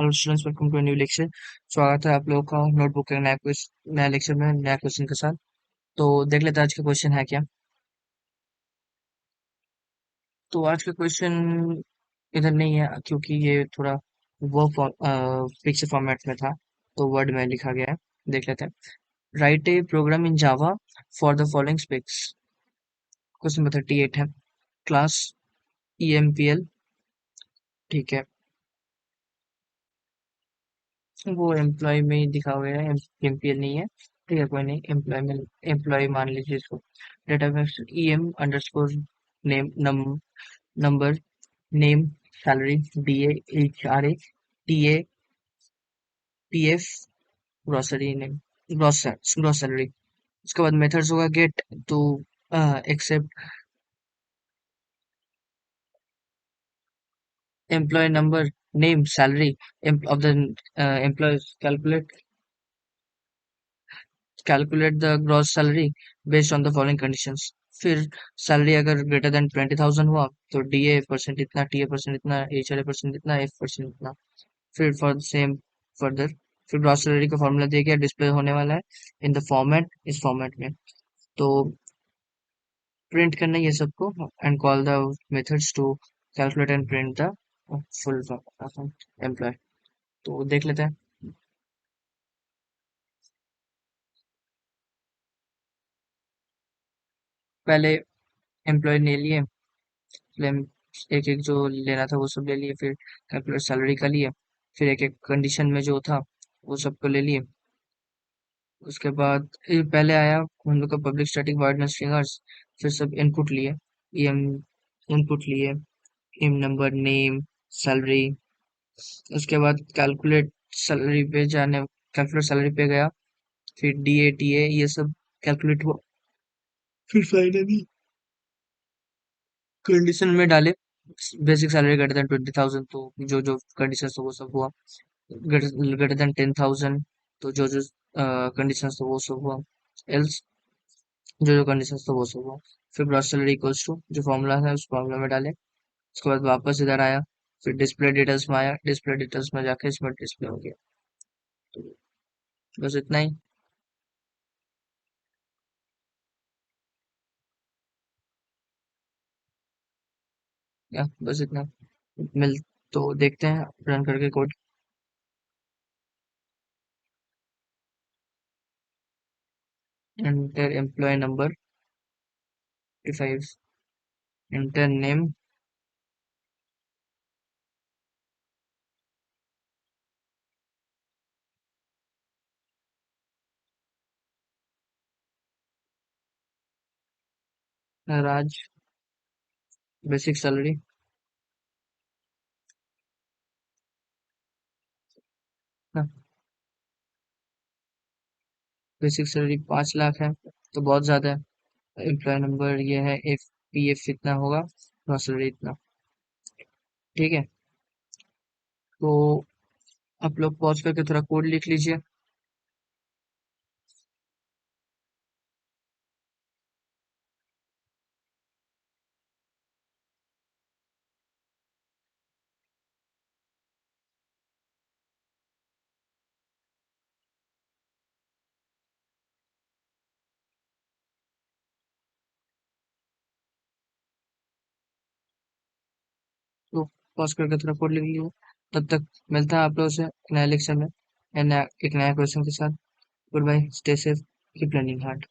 Hello students, welcome to new lecture. स्वागत है आप लोगों का नोटबुक के नया लेक्चर में नया क्वेश्चन के साथ। तो देख लेते हैं आज का क्वेश्चन है क्या। तो आज का क्वेश्चन इधर नहीं है क्योंकि ये थोड़ा वो पिक्चर फॉर्मेट में था, तो वर्ड में लिखा गया है। देख लेते हैं। Write a program in Java for the following specs. Question number 38 है। Class EMPL। ठीक है, वो एम्प्लॉय में ही दिखा हुआ है, एमपीएल नहीं है। ठीक है, कोई नहीं, एम्प्लॉय में एम्प्लॉय मान लीजिए इसको। Database EM underscore name number name salary DAHRA TA PF grocery name gross salary. उसके बाद मेथड्स होगा get to accept employ number name salary of the employ. Calculate the gross salary based on the following conditions. फिर salary अगर greater than 20,000 हुआ तो DA percent इतना, TA percent इतना, HRA percent इतना, F परसेंट इतना। फिर फॉर सेम फर्दर, फिर ग्रॉस सैलरी का फॉर्मूला दिया गया, डिस्प्ले होने वाला है इन द फॉर्मेट, इस फॉर्मेट में। तो प्रिंट करना है ये सबको and call the methods to calculate and print the full employ. तो देख लेते हैं। पहले एम्प्लॉय ले लिए, एक एक जो लेना था वो सब ले लिए, फिर कैलकुलेट सैलरी का लिए, फिर एक एक कंडीशन में जो था वो सबको ले लिए। उसके बाद ये पहले आया हम लोग का पब्लिक स्टैटिक वॉइड स्ट्रिंगर्स। फिर सब इनपुट लिए, EM इनपुट लिए, इम नंबर नेम सैलरी। उसके बाद कैलकुलेट सैलरी पे जाने कैलकुलेट सैलरी पे गया, फिर DATA ये सब कैलकुलेट हुआ। फिर फाइनली कंडीशन में डाले बेसिक सैलरी ग्रेटर देन 20,000, तो जो जो कंडीशन था वो सब हुआ। ग्रेटर देन 10,000, तो जो जो कंडीशन था वो सब हुआ। एल्स जो जो कंडीशन था वो सब हुआ। फिर ग्रॉस सैलरी इक्वल्स टू जो फॉर्मूला है उस फॉर्मूला में डाले। उसके बाद वापस इधर आया, फिर डिस्प्ले डिटेल्स में आया, डिस्प्ले डिटेल्स में जाके इसमें डिस्प्ले हो गया। तो बस इतना ही। या बस इतना। मिल तो देखते हैं रन करके code. Enter employ number 55, enter name Raj, basic salary basic salary 5 lakh है, तो बहुत ज्यादा है। एम्प्लॉय नंबर ये है, PF इतना होगा, ग्रॉस सैलरी इतना। ठीक है, तो आप लोग पॉज करके थोड़ा कोड लिख लीजिए। तो पॉज करके थोड़ा कोड लिख लीजिए। तब तक मिलता है आप लोगों से नए लेक्चर में एक नया क्वेश्चन के साथ। Goodbye, stay safe, keep learning hard.